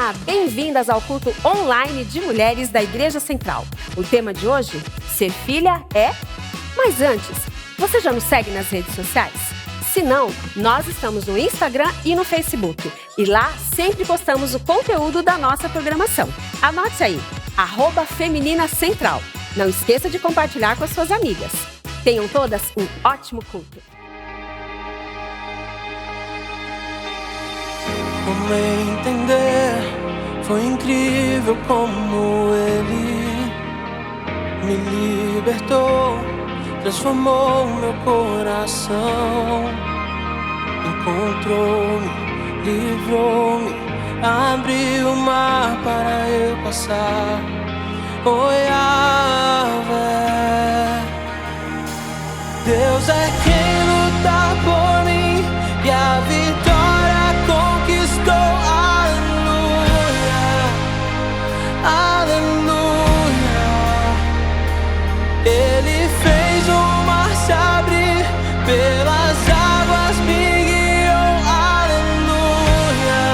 Olá, bem-vindas ao culto online de mulheres da Igreja Central. O tema de hoje, ser filha é... Mas antes, você já nos segue nas redes sociais? Se não, nós estamos no Instagram e no Facebook. E lá sempre postamos o conteúdo da nossa programação. Anote aí, @feminina central. Não esqueça de compartilhar com as suas amigas. Tenham todas um ótimo culto. Como entender, foi incrível como Ele me libertou, transformou meu coração, encontrou-me, livrou-me, abriu o mar para eu passar. Oh, Yahvé, Deus é quem luta por mim e a vitória conquistou. Aleluia, aleluia. Ele fez o mar se abrir, pelas águas me guiou. Aleluia,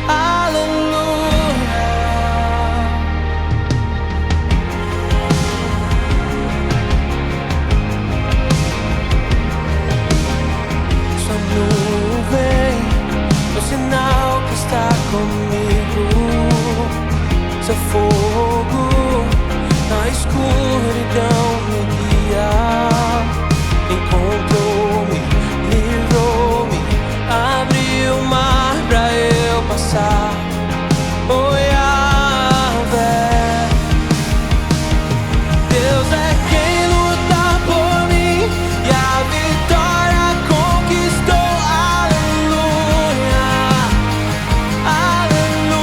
aleluia. Sua nuvem, o sinal que está comigo. Seu fogo na escuridão me guia. Encontrou-me, livrou-me, abriu o mar pra eu passar. Oh, Yahvé, Deus é quem luta por mim e a vitória conquistou. Aleluia, aleluia.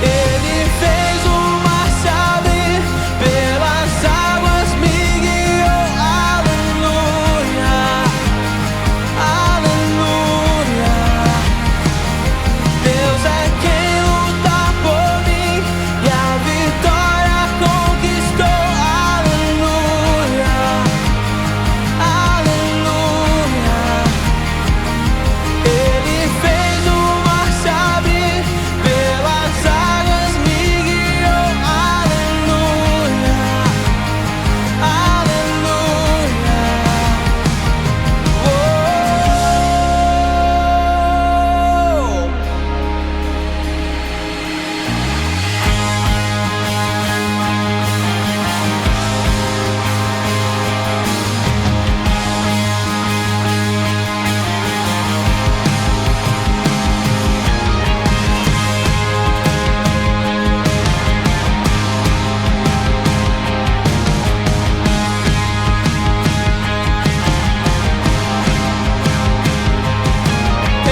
Ele fez o mar se abrir, pelas águas me guiou. Aleluia, aleluia. Deus é quem luta por mim e a vitória conquistou. Aleluia, aleluia. Ele fez o mar se abrir, pelas águas me guiou. Aleluia, aleluia.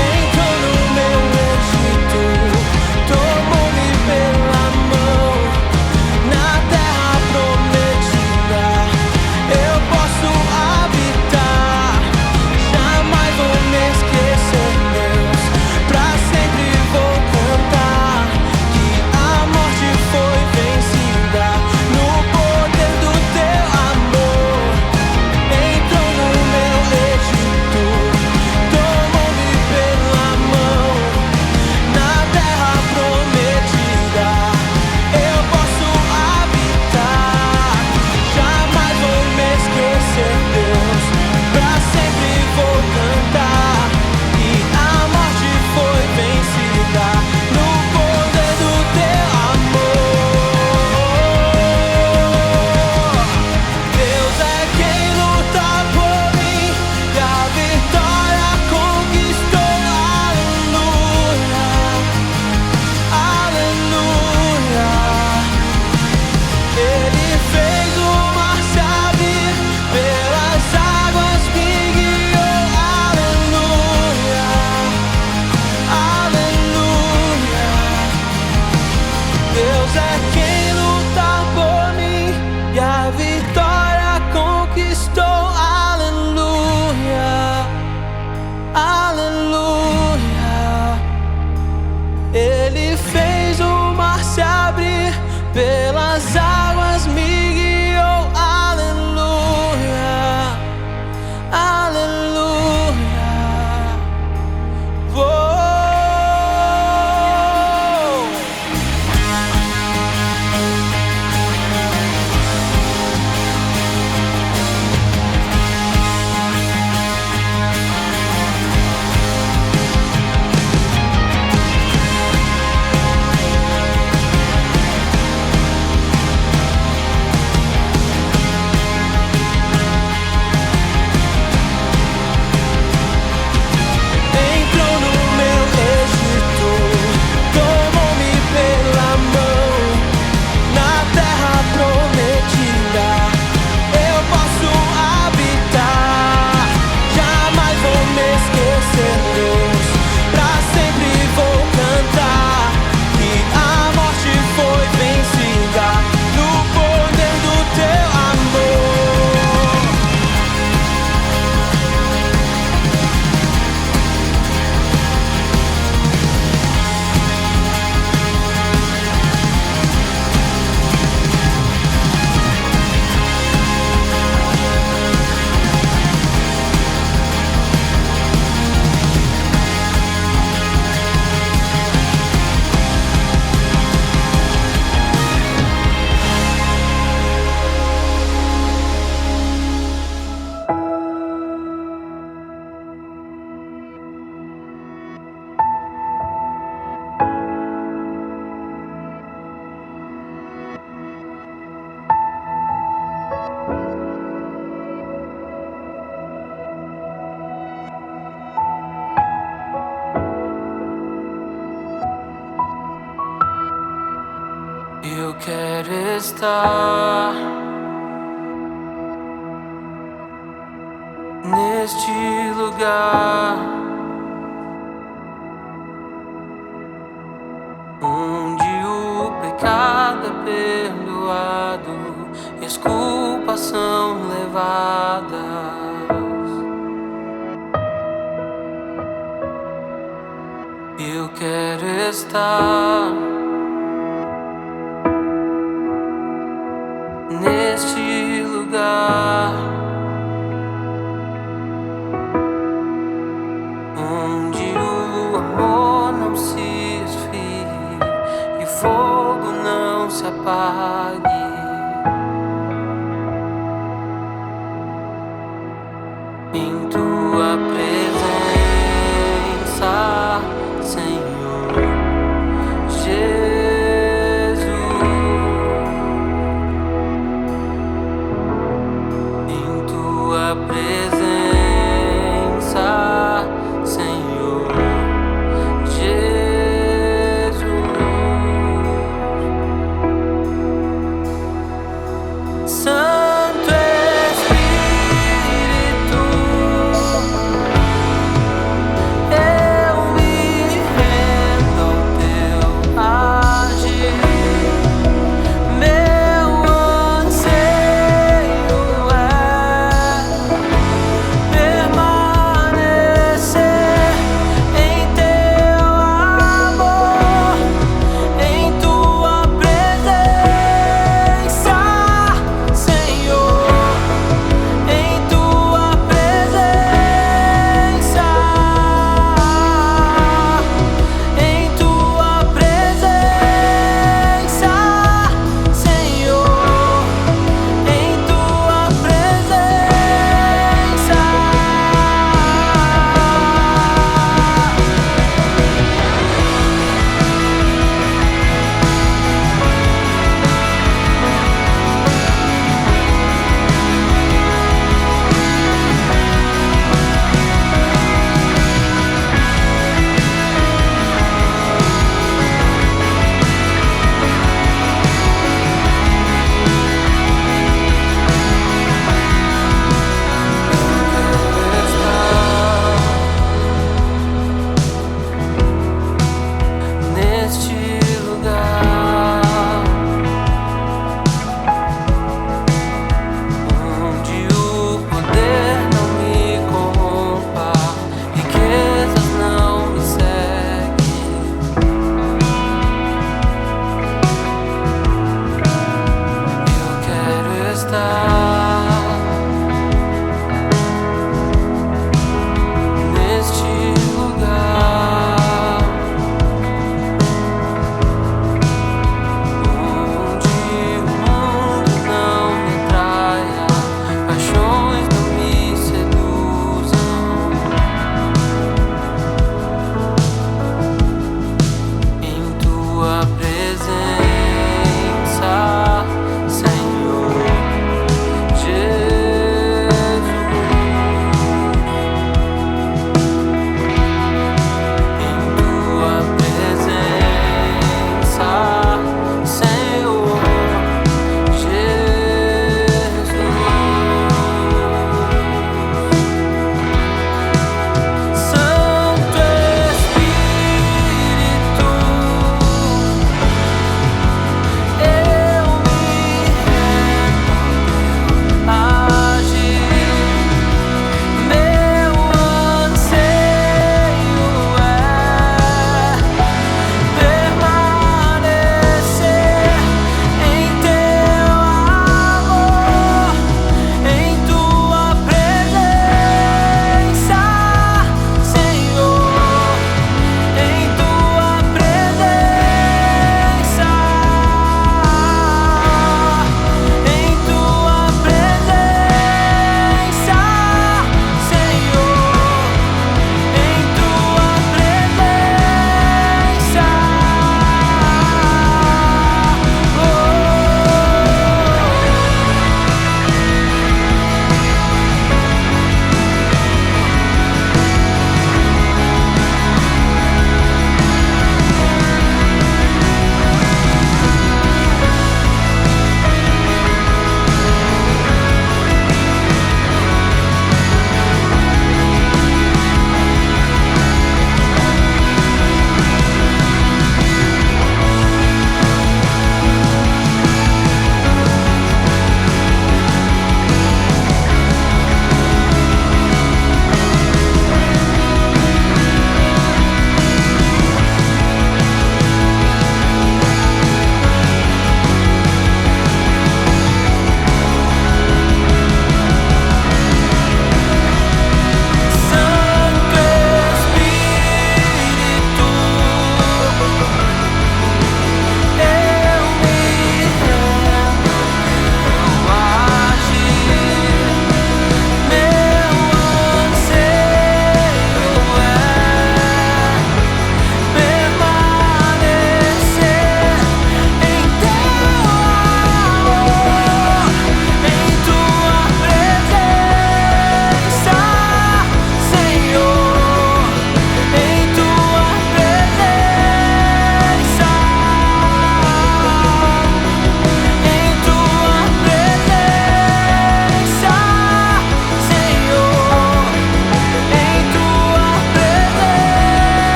Entrou no meu Egito, tomou-me pela mão, na terra prometida eu posso habitar. Jamais vou me esquecer, Deus, pra sempre vou cantar que a morte foi vencida no poder do teu amor. Entrou no meu Egito, tomou-me pela mão, na terra prometida eu posso habitar. Jamais vou me esquecer, Deus, pra sempre vou cantar que a morte foi vencida no poder do teu amor. Deus é quem luta por mim e a vitória conquistou. Aleluia, aleluia. Ele fez o mar se abrir, pelas águas me guiou. Aleluia, aleluia. Deus é quem luta por mim e a vitória conquistou. Aleluia, aleluia. Ele fez o mar se abrir, pelas águas me guiou. Aleluia, aleluia. Oh. quero estar neste lugar onde o pecado é perdoado e as culpas são levadas. Eu quero estar neste lugar onde o amor não se esfrie e o fogo não se apague. Em tua presença, Senhor Jesus, em tua presença, Senhor Jesus,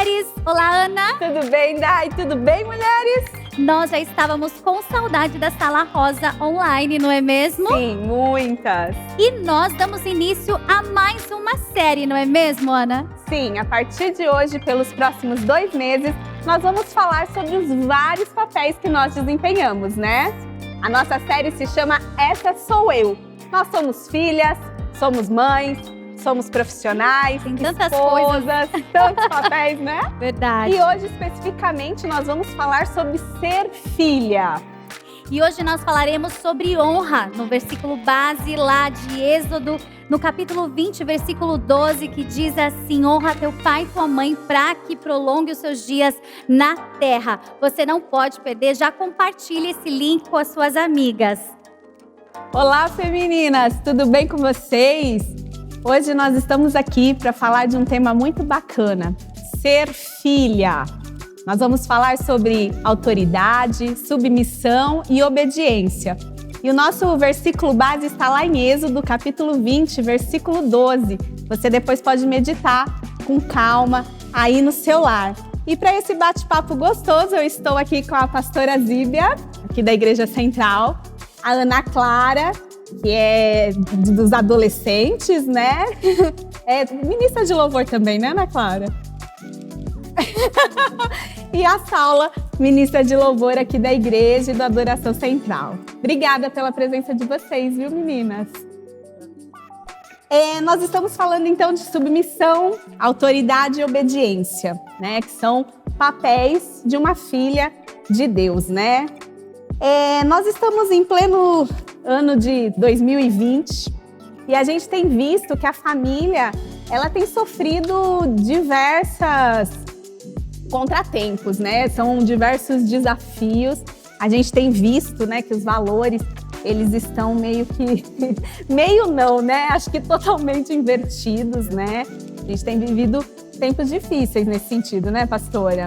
mulheres! Olá, Ana! Tudo bem, Dai? Tudo bem, mulheres? Nós já estávamos com saudade da Sala Rosa online, não é mesmo? Sim, muitas. E nós damos início a mais uma série, não é mesmo, Ana? Sim, a partir de hoje, pelos próximos 2 meses, nós vamos falar sobre os vários papéis que nós desempenhamos, né? A nossa série se chama Essa Sou Eu. Nós somos filhas, somos mães, somos profissionais, tem tantas esposas, coisas. tantos papéis, né? Verdade. E hoje, especificamente, nós vamos falar sobre ser filha. E hoje nós falaremos sobre honra, no versículo base lá de Êxodo, no capítulo 20, versículo 12, que diz assim: honra teu pai e tua mãe para que prolongue os seus dias na terra. Você não pode perder, já compartilhe esse link com as suas amigas. Olá, femininas, tudo bem com vocês? Hoje nós estamos aqui para falar de um tema muito bacana, ser filha. Nós vamos falar sobre autoridade, submissão e obediência. E o nosso versículo base está lá em Êxodo, capítulo 20, versículo 12. Você depois pode meditar com calma aí no seu lar. E para esse bate-papo gostoso, eu estou aqui com a pastora Zíbia, aqui da Igreja Central, a Ana Clara, que é dos adolescentes, né? É ministra de louvor também, né, Ana Clara? E a Saula, ministra de louvor aqui da Igreja e do Adoração Central. Obrigada pela presença de vocês, viu, meninas? Nós estamos falando, então, de submissão, autoridade e obediência, né? Que são papéis de uma filha de Deus, né? Nós estamos em pleno ano de 2020 e a gente tem visto que a família, ela tem sofrido diversas contratempos, né? São diversos desafios. A gente tem visto, né, que os valores, eles estão meio que... meio não, né? Acho que totalmente invertidos, né? A gente tem vivido tempos difíceis nesse sentido, né, pastora?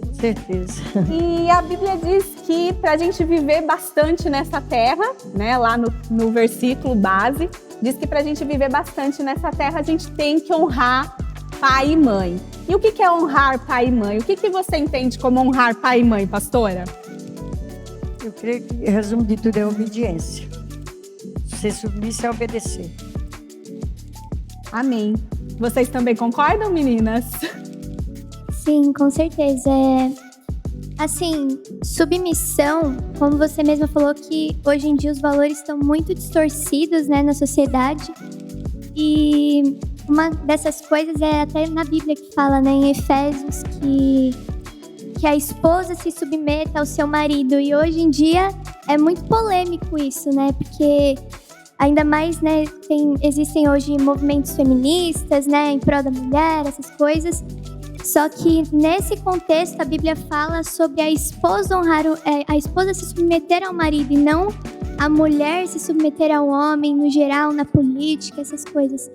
Com certeza. E a Bíblia diz que para a gente viver bastante nessa terra, né, lá no versículo base, diz que para a gente viver bastante nessa terra, a gente tem que honrar pai e mãe. E o que é honrar pai e mãe? O que você entende como honrar pai e mãe, pastora? Eu creio que o resumo de tudo é obediência. Ser submissa é obedecer. Amém. Vocês também concordam, meninas? Sim, com certeza. Assim, submissão, como você mesma falou, que hoje em dia os valores estão muito distorcidos, né, na sociedade. E uma dessas coisas é até na Bíblia que fala, né, em Efésios, que a esposa se submeta ao seu marido. E hoje em dia é muito polêmico isso, né, porque ainda mais, né, existem hoje movimentos feministas, né, em prol da mulher, essas coisas. Só que nesse contexto a Bíblia fala sobre a esposa a esposa se submeter ao marido e não a mulher se submeter ao homem, no geral, na política, essas coisas.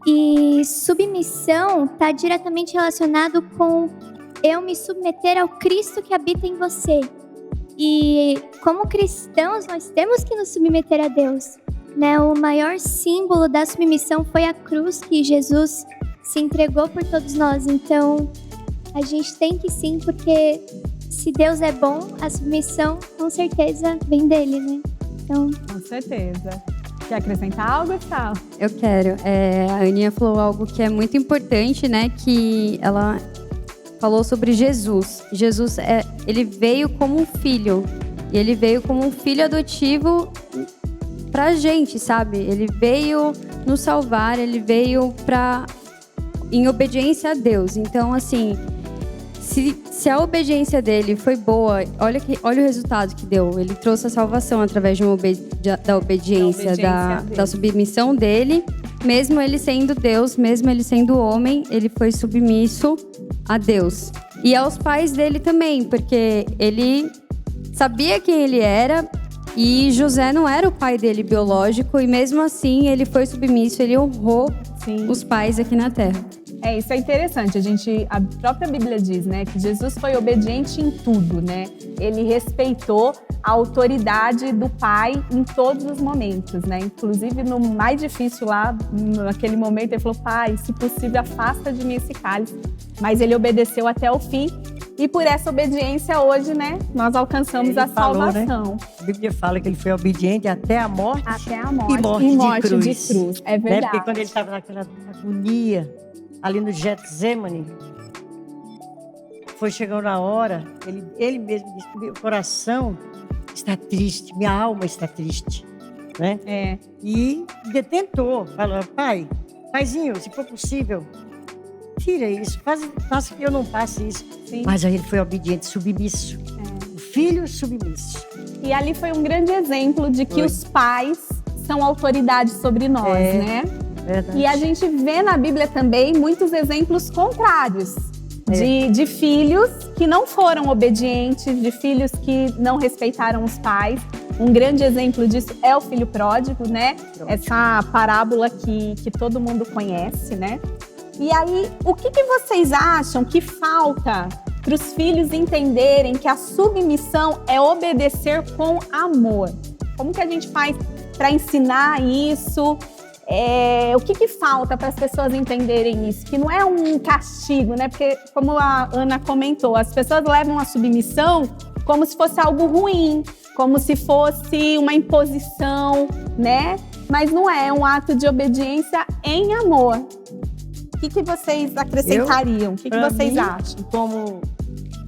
E submissão está diretamente relacionado com eu me submeter ao Cristo que habita em você. E como cristãos nós temos que nos submeter a Deus, né? O maior símbolo da submissão foi a cruz que Jesus se entregou por todos nós. Então, a gente tem que sim, porque se Deus é bom, a submissão com certeza vem dele, né? Então... Com certeza. Quer acrescentar algo, Sal? Eu quero. A Aninha falou algo que é muito importante, né? Que ela falou sobre Jesus. Jesus, ele veio como um filho. E ele veio como um filho adotivo pra gente, sabe? Ele veio nos salvar, ele veio em obediência a Deus. Então, assim, se a obediência dele foi boa, olha o resultado que deu. Ele trouxe a salvação através da obediência, da submissão dele. Mesmo ele sendo Deus, mesmo ele sendo homem, ele foi submisso a Deus. E aos pais dele também, porque ele sabia quem ele era e José não era o pai dele biológico. E mesmo assim, ele foi submisso, ele honrou os pais aqui na terra. Isso é interessante. A própria Bíblia diz, né, que Jesus foi obediente em tudo, né? Ele respeitou a autoridade do Pai em todos os momentos, né? Inclusive no mais difícil lá, naquele momento, ele falou: Pai, se possível, afasta de mim esse cálice. Mas ele obedeceu até o fim. E por essa obediência hoje, né, nós alcançamos a salvação. Né? A Bíblia fala que ele foi obediente até a morte. Até a morte. E morte de cruz. É verdade. Né? Porque quando ele estava naquela agonia, ali no Getsemane, foi chegando a hora, ele mesmo disse: meu coração está triste, minha alma está triste. Né? E detentou, falou: paizinho, se for possível, tira isso, faça que eu não passe isso. Sim. Mas aí ele foi obediente, submisso. O filho submisso. E ali foi um grande exemplo de que os pais são autoridade sobre nós, né? Verdade. E a gente vê na Bíblia também muitos exemplos contrários. De filhos que não foram obedientes, de filhos que não respeitaram os pais. Um grande exemplo disso é o filho pródigo, né? Essa parábola que todo mundo conhece, né? E aí, o que vocês acham que falta para os filhos entenderem que a submissão é obedecer com amor? Como que a gente faz para ensinar isso? O que falta para as pessoas entenderem isso? Que não é um castigo, né? Porque, como a Ana comentou, as pessoas levam a submissão como se fosse algo ruim, como se fosse uma imposição, né? Mas não é um ato de obediência em amor. O que vocês acrescentariam? O que vocês acham? Como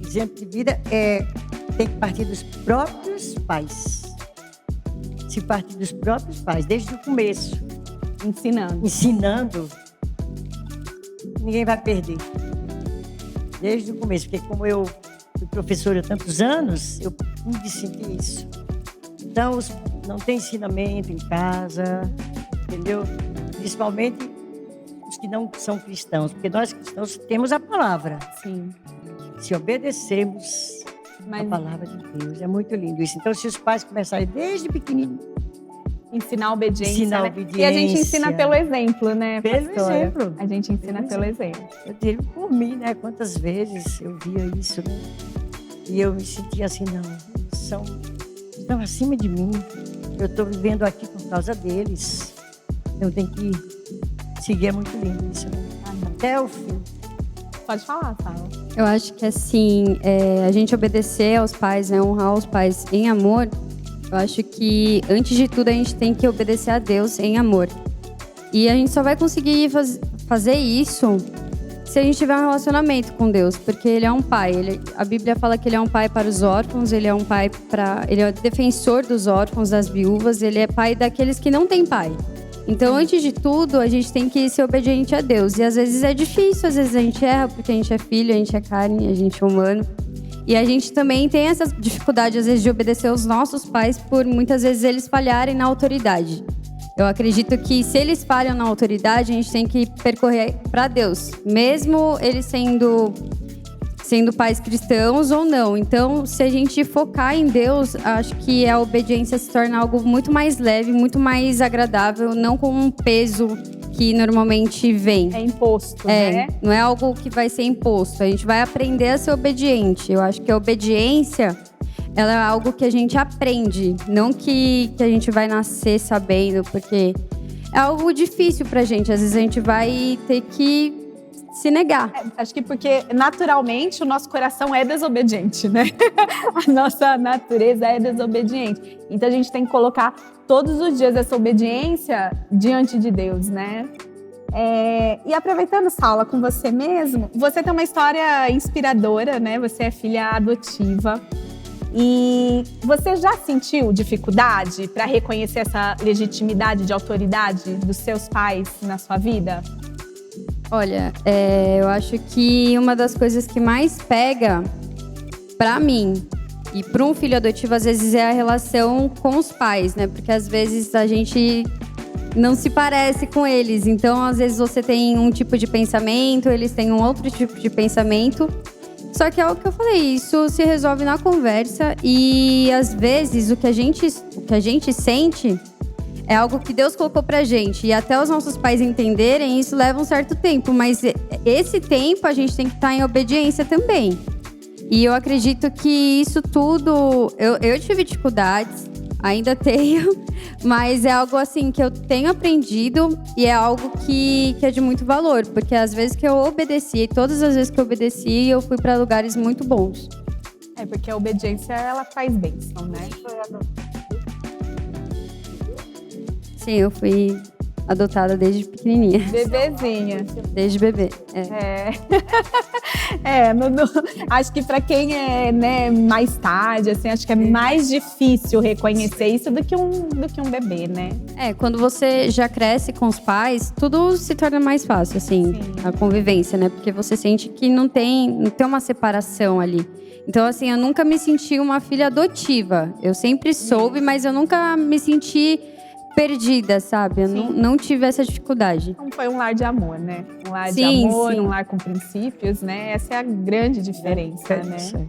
exemplo de vida, tem que partir dos próprios pais. Se partir dos próprios pais, desde o começo. Ensinando, ninguém vai perder. Desde o começo, porque como eu fui professora há tantos anos, eu pude sentir isso. Então, não tem ensinamento em casa, entendeu? Principalmente os que não são cristãos, porque nós cristãos temos a palavra. Sim. Se obedecemos a palavra de Deus, é muito lindo isso. Então, se os pais começarem desde pequenininho, ensinar obediência, ensinar né? obediência. E a gente ensina pelo exemplo, né, Pelo pastora? exemplo. A gente ensina pelo exemplo. Eu digo por mim, né? Quantas vezes eu via isso, né? E eu me sentia assim: não, eles estão acima de mim. Eu estou vivendo aqui por causa deles. Eu tenho que seguir, é muito lindo isso, né? Até o fim. Pode falar, Sala. Eu acho que assim, a gente obedecer aos pais, né, honrar os pais em amor, eu acho que antes de tudo a gente tem que obedecer a Deus em amor. E a gente só vai conseguir fazer isso se a gente tiver um relacionamento com Deus, porque Ele é um pai. A Bíblia fala que Ele é um pai para os órfãos, Ele é um pai Ele é o defensor dos órfãos, das viúvas, Ele é pai daqueles que não têm pai. Então, antes de tudo, a gente tem que ser obediente a Deus. E às vezes é difícil, às vezes a gente erra, porque a gente é filho, a gente é carne, a gente é humano. E a gente também tem essa dificuldade, às vezes, de obedecer aos nossos pais, por muitas vezes eles falharem na autoridade. Eu acredito que se eles falham na autoridade, a gente tem que percorrer para Deus, mesmo eles sendo pais cristãos ou não. Então, se a gente focar em Deus, acho que a obediência se torna algo muito mais leve, muito mais agradável, não com um peso que normalmente vem. É imposto, né? Não é algo que vai ser imposto. A gente vai aprender a ser obediente. Eu acho que a obediência, ela é algo que a gente aprende, não que a gente vai nascer sabendo, porque é algo difícil pra gente. Às vezes a gente vai ter que se negar. Acho que porque naturalmente o nosso coração é desobediente, né? A nossa natureza é desobediente. Então a gente tem que colocar todos os dias essa obediência diante de Deus, né? E aproveitando, Saula, com você mesmo, você tem uma história inspiradora, né? Você é filha adotiva. E você já sentiu dificuldade para reconhecer essa legitimidade de autoridade dos seus pais na sua vida? Olha, eu acho que uma das coisas que mais pega pra mim e para um filho adotivo, às vezes, é a relação com os pais, né? Porque às vezes a gente não se parece com eles. Então, às vezes você tem um tipo de pensamento, eles têm um outro tipo de pensamento. Só que é o que eu falei, isso se resolve na conversa e às vezes o que a gente sente é algo que Deus colocou pra gente. E até os nossos pais entenderem, isso leva um certo tempo. Mas esse tempo a gente tem que estar em obediência também. E eu acredito que isso tudo... Eu tive dificuldades, ainda tenho. Mas é algo assim que eu tenho aprendido e é algo que é de muito valor. Porque às vezes que eu obedeci, todas as vezes que eu obedeci, eu fui pra lugares muito bons. Porque a obediência, ela traz bênção, né? Sim, eu fui adotada desde pequenininha. Bebezinha. Desde bebê. Acho que para quem é, né, mais tarde, assim, acho que é mais difícil reconhecer isso do que um bebê, né? Quando você já cresce com os pais, tudo se torna mais fácil, assim, a convivência, né? Porque você sente que não tem uma separação ali. Então, assim, eu nunca me senti uma filha adotiva. Eu sempre soube, mas eu nunca me senti perdida, sabe? Eu não tive essa dificuldade. Então foi um lar de amor, né? Um lar de amor, um lar com princípios, né? Essa é a grande diferença, né?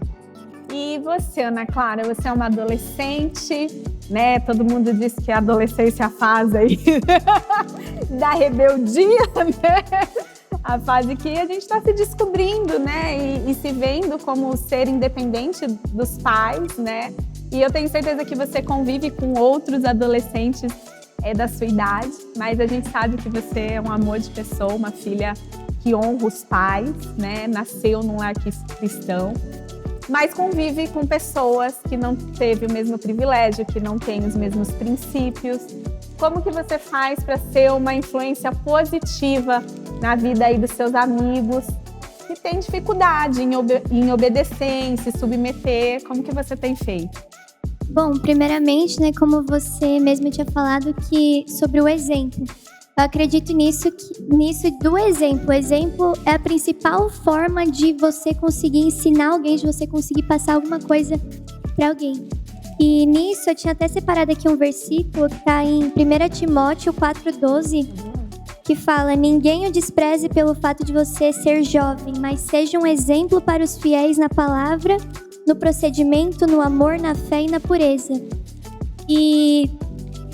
E você, Ana Clara, você é uma adolescente, né? Todo mundo diz que a adolescência é a fase aí da rebeldia, né? A fase que a gente está se descobrindo, né? E se vendo como ser independente dos pais, né? E eu tenho certeza que você convive com outros adolescentes da sua idade, mas a gente sabe que você é um amor de pessoa, uma filha que honra os pais, né? Nasceu num lar cristão, mas convive com pessoas que não teve o mesmo privilégio, que não têm os mesmos princípios. Como que você faz para ser uma influência positiva na vida aí dos seus amigos que têm dificuldade em obedecer, em se submeter? Como que você tem feito? Bom, primeiramente, né, como você mesmo tinha falado, que sobre o exemplo. Eu acredito nisso do exemplo. O exemplo é a principal forma de você conseguir ensinar alguém, de você conseguir passar alguma coisa para alguém. E nisso eu tinha até separado aqui um versículo que está em 1 Timóteo 4,12, que fala: ninguém o despreze pelo fato de você ser jovem, mas seja um exemplo para os fiéis na palavra, no procedimento, no amor, na fé e na pureza. E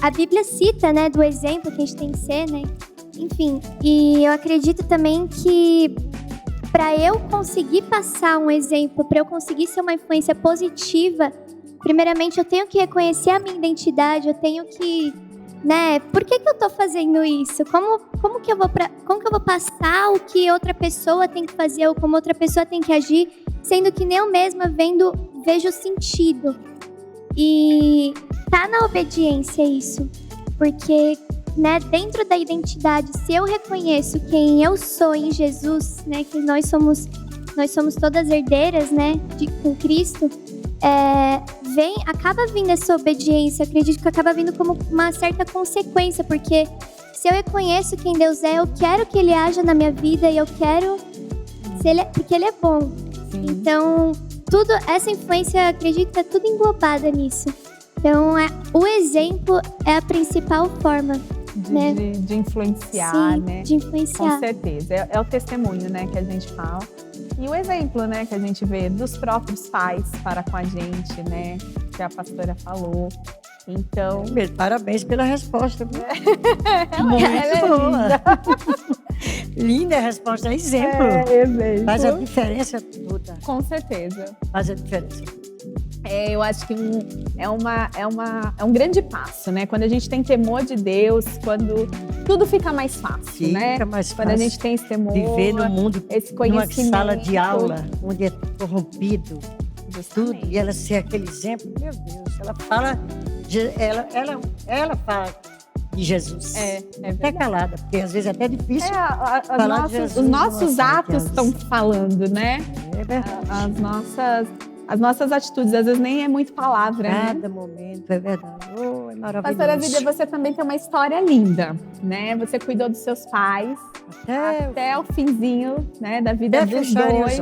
a Bíblia cita, né, do exemplo que a gente tem que ser, né? Enfim, e eu acredito também que para eu conseguir passar um exemplo, para eu conseguir ser uma influência positiva, primeiramente eu tenho que reconhecer a minha identidade, eu tenho que, né, por que eu tô fazendo isso? Como que eu vou passar o que outra pessoa tem que fazer ou como outra pessoa tem que agir, sendo que nem eu mesma vejo sentido. E tá na obediência isso, porque, né, dentro da identidade, se eu reconheço quem eu sou em Jesus, né, que nós somos todas herdeiras, né, com Cristo, acaba vindo essa obediência. Acredito que acaba vindo como uma certa consequência, porque se eu reconheço quem Deus é, eu quero que Ele haja na minha vida e eu quero, porque Ele é bom. Sim. Então, essa influência, acredito que está tudo englobada nisso. Então, o exemplo é a principal forma de influenciar, sim, né? De influenciar. Com certeza. É o testemunho, né, que a gente fala. E o exemplo, né, que a gente vê dos próprios pais para com a gente, né, que a pastora falou. Então... Parabéns pela resposta. Muito boa. Linda a resposta, é exemplo. Exemplo. Faz a diferença toda. Com certeza. Faz a diferença. Eu acho que é um grande passo, né? Quando a gente tem temor de Deus, quando tudo fica mais fácil, né? Fica mais fácil. Quando a gente tem esse temor, viver no mundo, esse conhecimento. numa sala de aula, onde é corrompido, justamente. Tudo, e ela ser aquele exemplo, meu Deus, ela fala de Jesus. Até calada, porque às vezes é até difícil falar de Jesus. Os nossos atos estão falando, né? É verdade. As nossas atitudes, às vezes nem é muito palavra, Cada momento, é verdade. É maravilhoso. Pastora Zília, você também tem uma história linda, né? Você cuidou dos seus pais até o finzinho, né, da vida dos dois.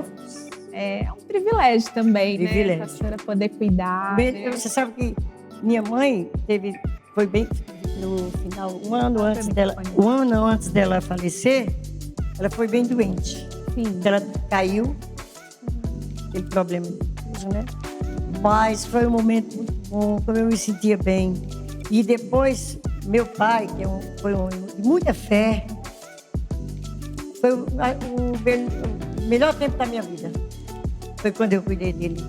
É um privilégio também, né? Pastora, poder cuidar. Né? Você sabe que minha mãe foi bem no final, um ano antes dela falecer, ela foi bem doente. Sim. Ela caiu, aquele problema, né? Mas foi um momento muito bom, como eu me sentia bem. E depois Meu pai, que foi um de muita fé, foi o melhor tempo da minha vida. Foi quando eu cuidei dele.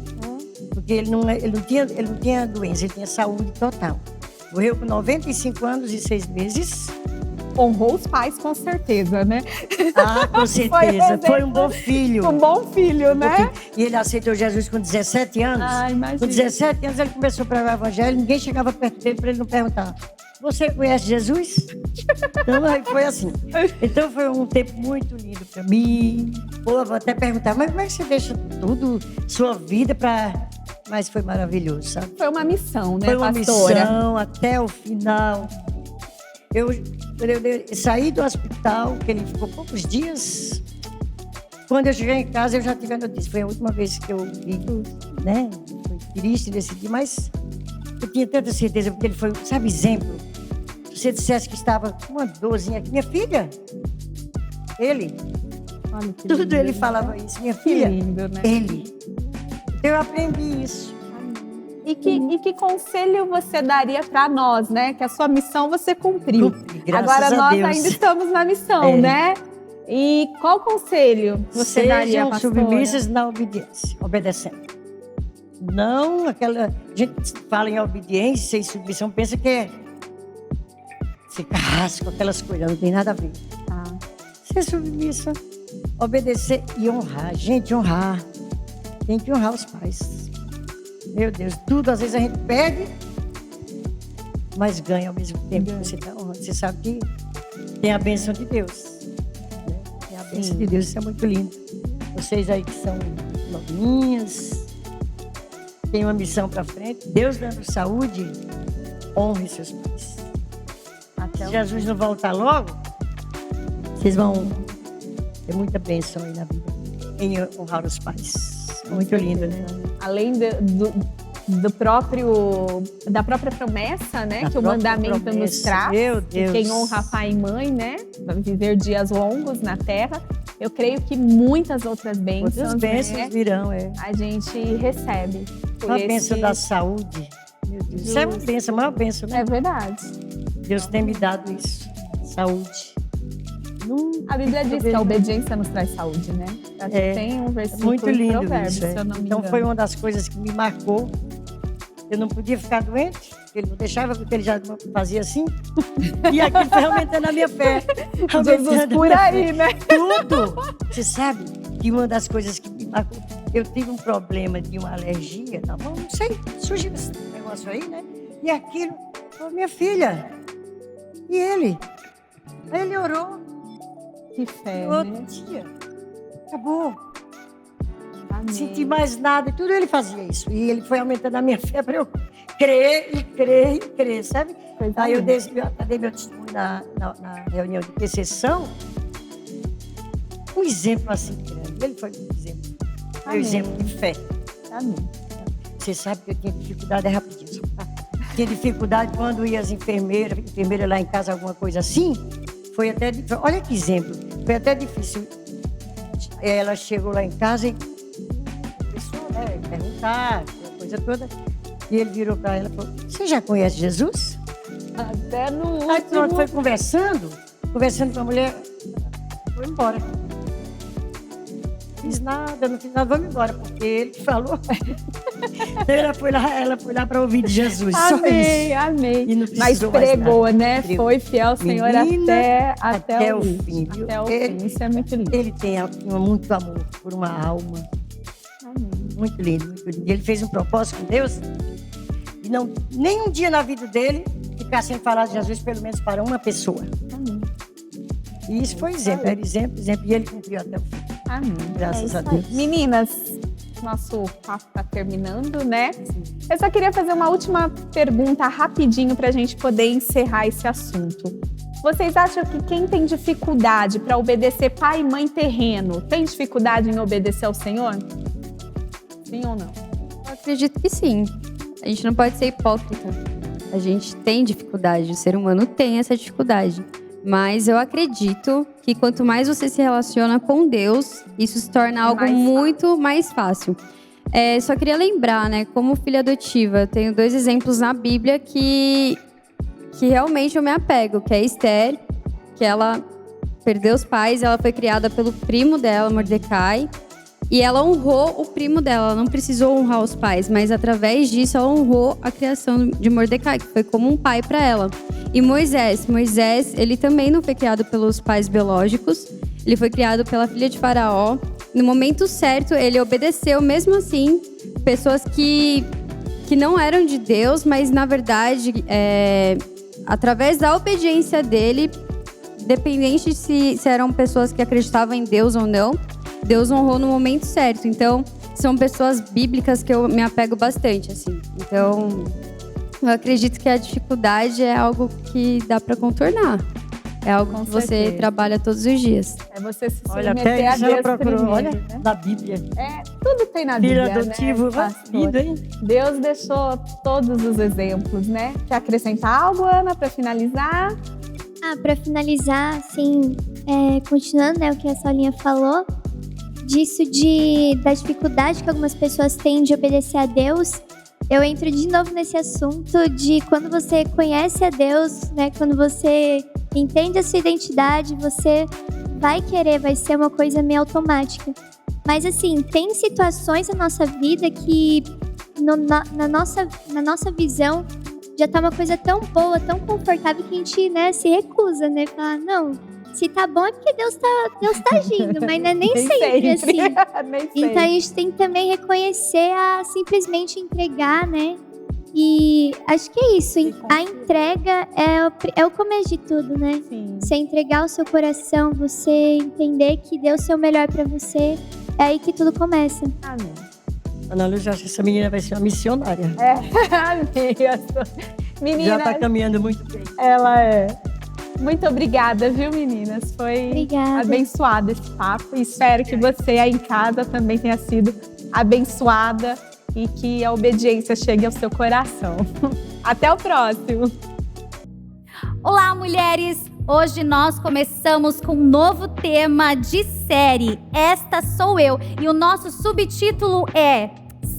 Porque ele não tinha doença, ele tinha saúde total. Morreu com 95 anos e 6 meses. Honrou os pais, com certeza, né? Ah, com certeza. Foi um bom filho. Um bom filho, né? E ele aceitou Jesus com 17 anos. Ah, imagina. Com 17 anos ele começou a pregar o evangelho. Ninguém chegava perto dele para ele não perguntar: você conhece Jesus? Então foi assim. Então foi um tempo muito lindo para mim. Pô, vou até perguntar: mas como é que você deixa tudo, sua vida para... Mas foi maravilhoso, sabe? Foi uma missão, né, foi uma pastora? Missão até o final. Eu saí do hospital, que ele ficou poucos dias. Quando eu cheguei em casa, eu já tive a notícia. Foi a última vez que eu vi, né? Foi triste nesse dia, mas eu tinha tanta certeza, porque ele foi, sabe, exemplo. Se você dissesse que estava com uma dorzinha aqui, minha filha, ele, Olha que tudo lindo, ele né? falava isso, minha Que filha, lindo, né? ele. Eu aprendi isso. E que conselho você daria para nós, né? Que a sua missão você cumpriu. Graças Agora a nós Deus. ainda estamos na missão, né? E qual conselho você daria, Sejam pastora? submissas na obediência, obedecendo. Não aquela... A gente fala em obediência e submissão, pensa que é ser carrasco, aquelas coisas, não tem nada a ver. Tá. Ser submissa, obedecer e honrar. Gente, honrar. Tem que honrar os pais. Meu Deus, tudo às vezes a gente perde, mas ganha ao mesmo tempo que você está honrando. Você sabe que tem a bênção de Deus. Né? Tem a bênção de Deus, isso é muito lindo. Vocês aí que são novinhas, têm uma missão para frente. Deus dando saúde, honre seus pais. Se Jesus não voltar logo, vocês vão ter muita bênção aí na vida, em honrar os pais. Muito lindo, né? Além da própria promessa, né? Que o mandamento nos traz. Meu Deus. Quem honra pai e mãe, né? Vai viver dias longos na terra. Eu creio que muitas outras bênçãos, Outras bênçãos né, virão, a gente recebe. Uma bênção da saúde. Meu Deus. Isso é uma bênção, a maior bênção, né? É verdade. Deus tem me dado isso. Saúde. A Bíblia diz que a obediência nos traz saúde, né? Acho que tem um versículo muito lindo de Provérbios, isso, se eu não me Então engano. foi uma das coisas que me marcou. Eu não podia ficar doente, ele não deixava, porque ele já fazia assim. E aquilo foi aumentando a minha fé. Jesus por aí, né? Tudo. Você sabe que uma das coisas que me marcou, eu tive um problema de uma alergia na mão, não sei, surgiu esse negócio aí, né? E aquilo, minha filha, e ele? Aí ele orou. Que fé, No outro né? dia, acabou. Amém. Não senti mais nada, e tudo ele fazia isso. E ele foi aumentando a minha fé para eu crer e crer e crer, sabe? Coisa Aí eu linda. dei meu testemunho na reunião de intercessão. Um exemplo assim grande. Ele foi um exemplo. Foi um Amém. exemplo de fé. Amém. Você sabe que eu tinha dificuldade, é rapidinho. Só, tá? Tinha dificuldade quando ia as enfermeiras lá em casa, alguma coisa assim. Foi até difícil. Olha que exemplo. Foi até difícil. Ela chegou lá em casa e começou, né, perguntar, aquela coisa toda. E ele virou para ela e falou: você já conhece Jesus? Até no último... Aí pronto, foi conversando com a mulher, foi embora. Não fiz nada, vamos embora, porque ele falou. Ela foi lá para ouvir de Jesus. Só Amém, isso. amém. E não Mas precisou mais pregou, nada. né? Pregou. Foi fiel ao Senhor Menina, até o fim. último. Viu? Até o fim. Isso é muito lindo. Ele tem muito amor por uma alma. Amém. Muito lindo, muito lindo. E ele fez um propósito com Deus e não, nem um dia na vida dele ficar sem falar de Jesus, pelo menos para uma pessoa. Amém. E isso foi exemplo, era exemplo, e ele cumpriu até o fim. Amém. Graças É a isso aí. Deus. Meninas, nosso papo está terminando, né? Eu só queria fazer uma última pergunta rapidinho para a gente poder encerrar esse assunto. Vocês acham que quem tem dificuldade para obedecer pai e mãe terreno tem dificuldade em obedecer ao Senhor? Sim ou não? Eu acredito que sim. A gente não pode ser hipócrita. A gente tem dificuldade, o ser humano tem essa dificuldade. Mas eu acredito que quanto mais você se relaciona com Deus, isso se torna algo muito mais fácil. Só queria lembrar, né, como filha adotiva, eu tenho 2 exemplos na Bíblia que que realmente eu me apego, que é Esther, que ela perdeu os pais, ela foi criada pelo primo dela, Mordecai, e ela honrou o primo dela, ela não precisou honrar os pais, mas através disso ela honrou a criação de Mordecai, que foi como um pai para ela. E Moisés, ele também não foi criado pelos pais biológicos, ele foi criado pela filha de Faraó. No momento certo, ele obedeceu, mesmo assim, pessoas que não eram de Deus, mas na verdade, através da obediência dele, independente se eram pessoas que acreditavam em Deus ou não, Deus honrou no momento certo. Então, são pessoas bíblicas que eu me apego bastante, assim. Então, eu acredito que a dificuldade é algo que dá para contornar. É algo que você trabalha todos os dias. É você se Olha, submeter até a isso ela Deus procurou, primeiro, olha, né? na Bíblia. Tudo tem na Filho Bíblia, adotivo, né, pastor? vida, hein? Deus deixou todos os exemplos, né? Quer acrescentar algo, Ana, para finalizar? Para finalizar, assim, continuando, né, o que a Saulinha falou, disso da dificuldade que algumas pessoas têm de obedecer a Deus, eu entro de novo nesse assunto de quando você conhece a Deus, né, quando você entende a sua identidade, você vai ser uma coisa meio automática. Mas assim, tem situações na nossa vida que na nossa visão já tá uma coisa tão boa, tão confortável que a gente, né, se recusa, né? Falar, não, se tá bom é porque Deus tá agindo, mas não é nem sempre assim. Nem Então a gente tem que também reconhecer a simplesmente entregar, né? E acho que é isso, a entrega é o começo de tudo, né? Sim. Você entregar o seu coração, você entender que Deus é o melhor pra você, é aí que tudo começa. Amém. Ana Lúcia, acho que essa menina vai ser uma missionária. Amém. Menina, Já tá caminhando muito bem. ela é. Muito obrigada, viu, meninas? Foi Obrigada. abençoado esse papo. Espero que você aí em casa também tenha sido abençoada e que a obediência chegue ao seu coração. Até o próximo. Olá, mulheres! Hoje nós começamos com um novo tema de série, Esta Sou Eu. E o nosso subtítulo é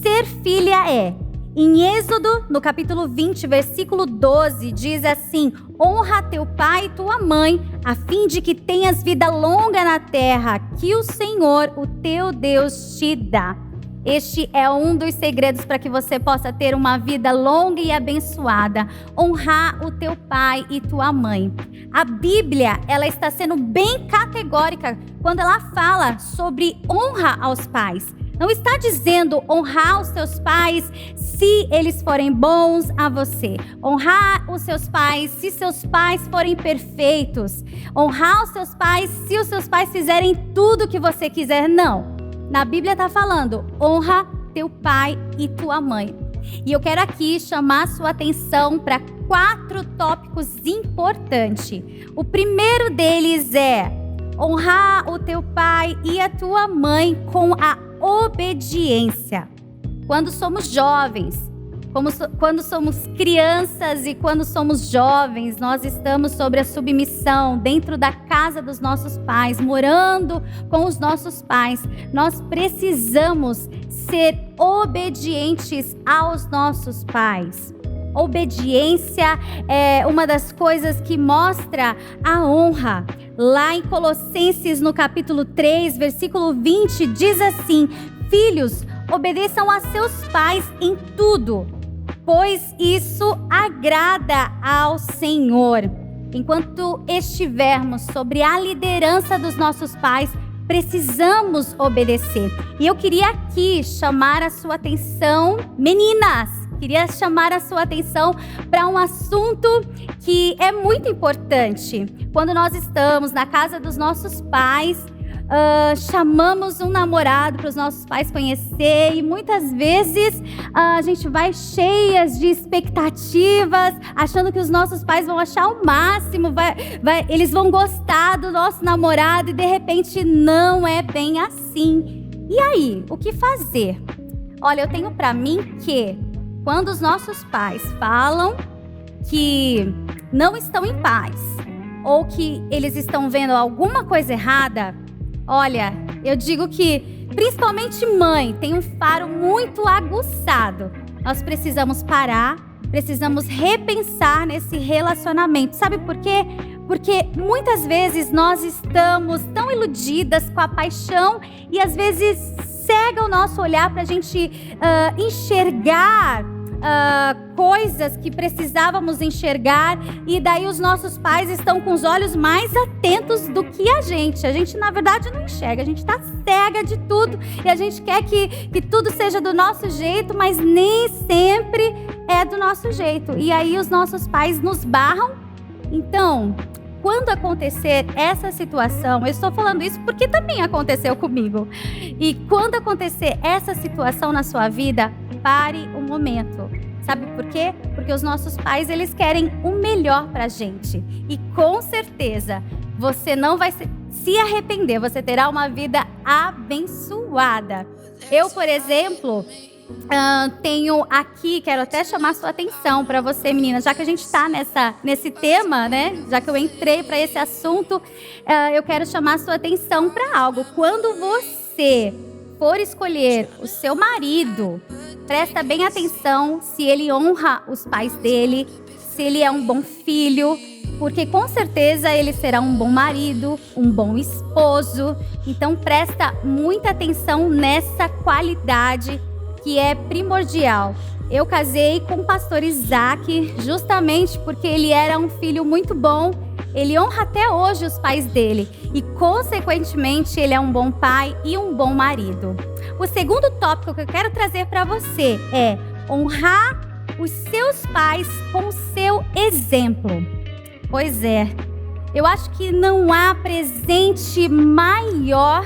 Ser Filha é. Em Êxodo, no capítulo 20, versículo 12, diz assim: honra teu pai e tua mãe, a fim de que tenhas vida longa na terra, que o Senhor, o teu Deus, te dá. Este é um dos segredos para que você possa ter uma vida longa e abençoada. Honrar o teu pai e tua mãe. A Bíblia, ela está sendo bem categórica quando ela fala sobre honra aos pais. Não está dizendo honrar os seus pais se eles forem bons a você. Honrar os seus pais se seus pais forem perfeitos. Honrar os seus pais se os seus pais fizerem tudo o que você quiser. Não. Na Bíblia está falando, honra teu pai e tua mãe. E eu quero aqui chamar a sua atenção para 4 tópicos importantes. O primeiro deles é honrar o teu pai e a tua mãe com a obediência. Quando somos jovens, quando somos crianças e quando somos jovens, nós estamos sobre a submissão dentro da casa dos nossos pais, morando com os nossos pais. Nós precisamos ser obedientes aos nossos pais. Obediência é uma das coisas que mostra a honra. Lá em Colossenses, no capítulo 3, versículo 20, diz assim: filhos, obedeçam a seus pais em tudo, pois isso agrada ao Senhor. Enquanto estivermos sobre a liderança dos nossos pais, precisamos obedecer. E eu queria aqui chamar a sua atenção, meninas, queria chamar a sua atenção para um assunto que é muito importante. Quando nós estamos na casa dos nossos pais, chamamos um namorado para os nossos pais conhecer e muitas vezes a gente vai cheias de expectativas, achando que os nossos pais vão achar o máximo, eles vão gostar do nosso namorado e de repente não é bem assim. E aí, o que fazer? Olha, eu tenho para mim que quando os nossos pais falam que não estão em paz ou que eles estão vendo alguma coisa errada, olha, eu digo que, principalmente mãe, tem um faro muito aguçado. Nós precisamos parar, precisamos repensar nesse relacionamento. Sabe por quê? Porque muitas vezes nós estamos tão iludidas com a paixão e às vezes cega o nosso olhar para a gente enxergar coisas que precisávamos enxergar, e daí os nossos pais estão com os olhos mais atentos do que a gente. A gente, na verdade, não enxerga, a gente está cega de tudo e a gente quer que tudo seja do nosso jeito, mas nem sempre é do nosso jeito. E aí os nossos pais nos barram. Então, quando acontecer essa situação, eu estou falando isso porque também aconteceu comigo. E quando acontecer essa situação na sua vida, pare um momento. Sabe por quê? Porque os nossos pais, eles querem o melhor pra gente. E com certeza, você não vai se arrepender, você terá uma vida abençoada. Eu, por exemplo, tenho aqui, quero até chamar sua atenção para você, menina, já que a gente está nesse tema, né? Já que eu entrei para esse assunto, eu quero chamar sua atenção para algo. Quando você for escolher o seu marido, presta bem atenção se ele honra os pais dele, se ele é um bom filho, porque com certeza ele será um bom marido, um bom esposo. Então presta muita atenção nessa qualidade que é primordial. Eu casei com o pastor Isaac justamente porque ele era um filho muito bom. Ele honra até hoje os pais dele e, consequentemente, ele é um bom pai e um bom marido. O segundo tópico que eu quero trazer para você é honrar os seus pais com o seu exemplo. Pois é, eu acho que não há presente maior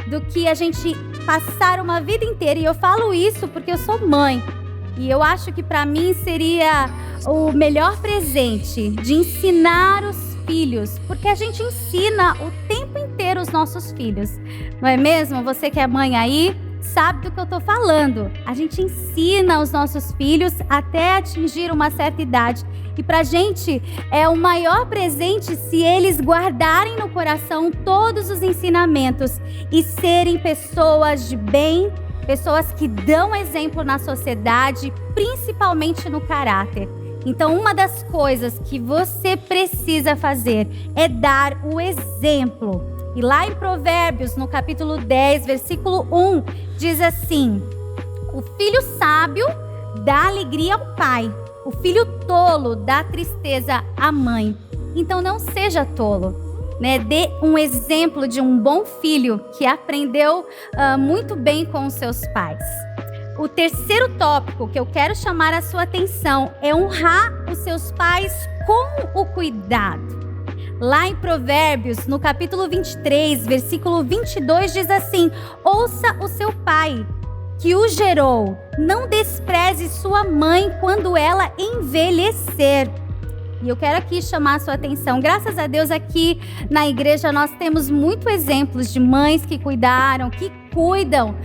do que a gente passar uma vida inteira, e eu falo isso porque eu sou mãe, e eu acho que para mim seria o melhor presente de ensinar os filhos, porque a gente ensina o tempo inteiro os nossos filhos, não é mesmo? Você que é mãe aí sabe do que eu tô falando. A gente ensina os nossos filhos até atingir uma certa idade, e pra gente é o maior presente se eles guardarem no coração todos os ensinamentos e serem pessoas de bem, pessoas que dão exemplo na sociedade, principalmente no caráter. Então, uma das coisas que você precisa fazer é dar o exemplo. E lá em Provérbios, no capítulo 10, versículo 1, diz assim: o filho sábio dá alegria ao pai, o filho tolo dá tristeza à mãe. Então não seja tolo, né? Dê um exemplo de um bom filho que aprendeu muito bem com os seus pais. O terceiro tópico que eu quero chamar a sua atenção é honrar os seus pais com o cuidado. Lá em Provérbios, no capítulo 23, versículo 22, diz assim: ouça o seu pai, que o gerou, não despreze sua mãe quando ela envelhecer. E eu quero aqui chamar a sua atenção. Graças a Deus, aqui na igreja nós temos muitos exemplos de mães que cuidaram, que cuidam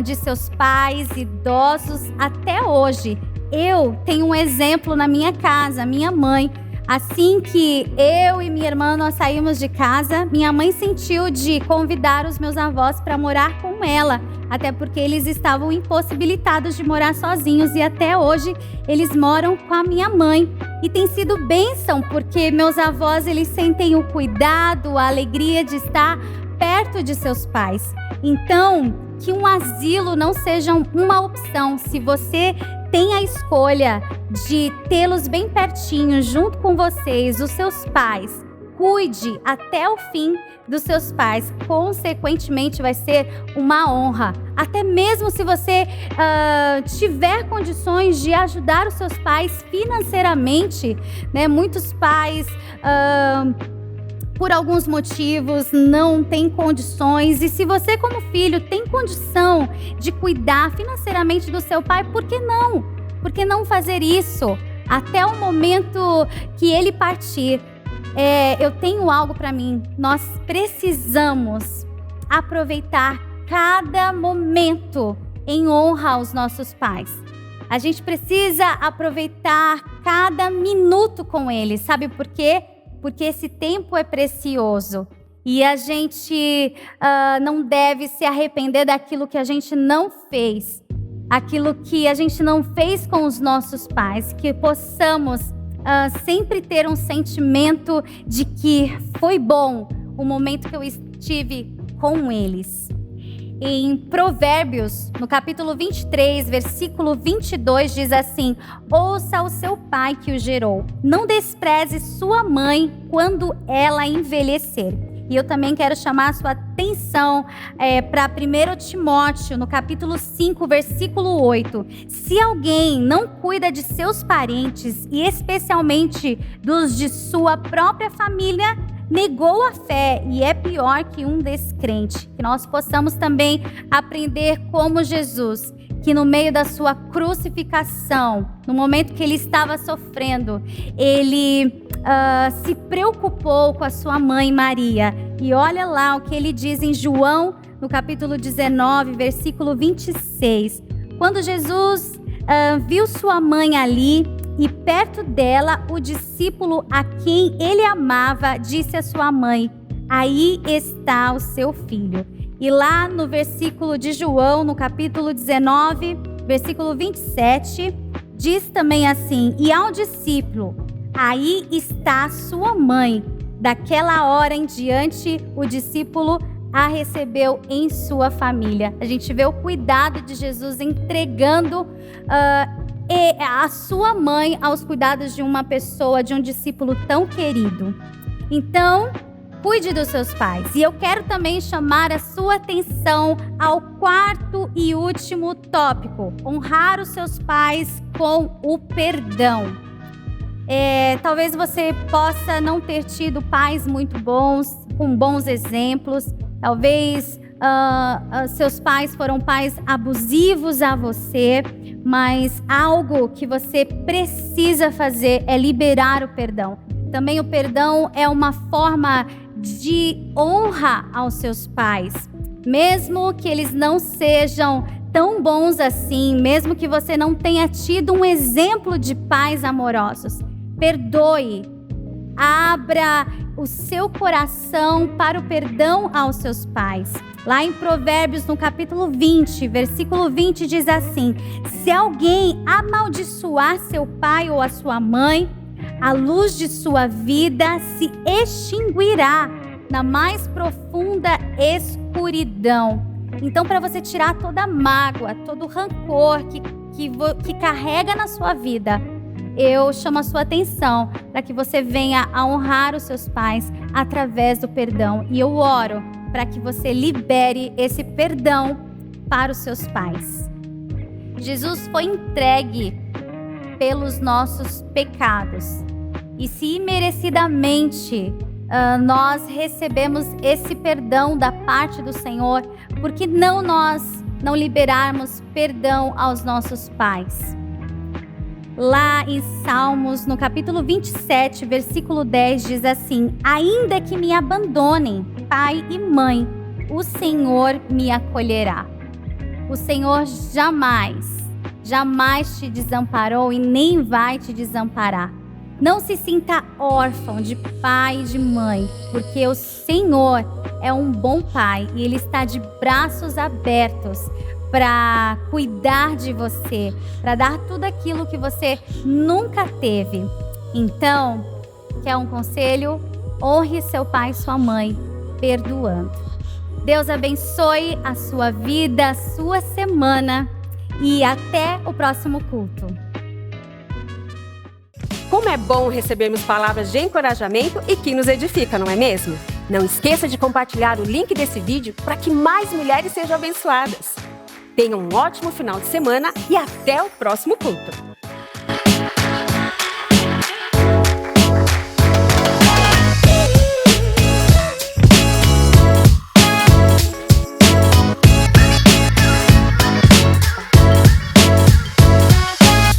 de seus pais idosos até hoje. Eu tenho um exemplo na minha casa, minha mãe. Assim que eu e minha irmã nós saímos de casa, minha mãe sentiu de convidar os meus avós para morar com ela, até porque eles estavam impossibilitados de morar sozinhos, e até hoje eles moram com a minha mãe. E tem sido bênção, porque meus avós, eles sentem o cuidado, a alegria de estar perto de seus pais. Então, que um asilo não seja uma opção. Se você tem a escolha de tê-los bem pertinho, junto com vocês, os seus pais, cuide até o fim dos seus pais. Consequentemente, vai ser uma honra. Até mesmo se você tiver condições de ajudar os seus pais financeiramente, né? Muitos pais, por alguns motivos, não têm condições. E se você, como filho, tem condição de cuidar financeiramente do seu pai, por que não? Por que não fazer isso até o momento que ele partir? Eu tenho algo para mim. Nós precisamos aproveitar cada momento em honra aos nossos pais. A gente precisa aproveitar cada minuto com eles. Sabe por quê? Porque esse tempo é precioso. E a gente não deve se arrepender daquilo que a gente não fez. aquilo que a gente não fez com os nossos pais, que possamos sempre ter um sentimento de que foi bom o momento que eu estive com eles. Em Provérbios, no capítulo 23, versículo 22, diz assim: ouça o seu pai que o gerou, não despreze sua mãe quando ela envelhecer. E eu também quero chamar a sua atenção para 1 Timóteo, no capítulo 5, versículo 8. Se alguém não cuida de seus parentes, e especialmente dos de sua própria família, negou a fé e é pior que um descrente. Que nós possamos também aprender como Jesus, que no meio da sua crucificação, no momento que ele estava sofrendo, ele se preocupou com a sua mãe Maria. E olha lá o que ele diz em João, no capítulo 19, versículo 26. Quando Jesus viu sua mãe ali e perto dela o discípulo a quem ele amava, disse à sua mãe: aí está o seu filho. E lá no versículo de João, no capítulo 19, versículo 27, diz também assim: e ao discípulo: aí está a sua mãe. Daquela hora em diante, o discípulo a recebeu em sua família. A gente vê o cuidado de Jesus entregando a sua mãe aos cuidados de uma pessoa, de um discípulo tão querido. Então, cuide dos seus pais. E eu quero também chamar a sua atenção ao quarto e último tópico: honrar os seus pais com o perdão. Talvez você possa não ter tido pais muito bons, com bons exemplos. Talvez seus pais foram pais abusivos a você, mas algo que você precisa fazer é liberar o perdão. Também o perdão é uma forma de honra aos seus pais. Mesmo que eles não sejam tão bons assim, mesmo que você não tenha tido um exemplo de pais amorosos, perdoe. Abra o seu coração para o perdão aos seus pais. Lá em Provérbios, no capítulo 20, versículo 20, diz assim: se alguém amaldiçoar seu pai ou a sua mãe, a luz de sua vida se extinguirá na mais profunda escuridão. Então, para você tirar toda mágoa, todo rancor que carrega na sua vida, eu chamo a sua atenção para que você venha a honrar os seus pais através do perdão. E eu oro para que você libere esse perdão para os seus pais. Jesus foi entregue pelos nossos pecados. E se imerecidamente nós recebemos esse perdão da parte do Senhor, por que não nós não liberarmos perdão aos nossos pais? Lá em Salmos, no capítulo 27, versículo 10, diz assim: ainda que me abandonem pai e mãe, o Senhor me acolherá. O Senhor jamais te desamparou e nem vai te desamparar. Não se sinta órfão de pai e de mãe, porque o Senhor é um bom pai e Ele está de braços abertos para cuidar de você, para dar tudo aquilo que você nunca teve. Então, quer um conselho? Honre seu pai e sua mãe, perdoando. Deus abençoe a sua vida, a sua semana e até o próximo culto. Como é bom recebermos palavras de encorajamento e que nos edifica, não é mesmo? Não esqueça de compartilhar o link desse vídeo para que mais mulheres sejam abençoadas. Tenha um ótimo final de semana e até o próximo culto.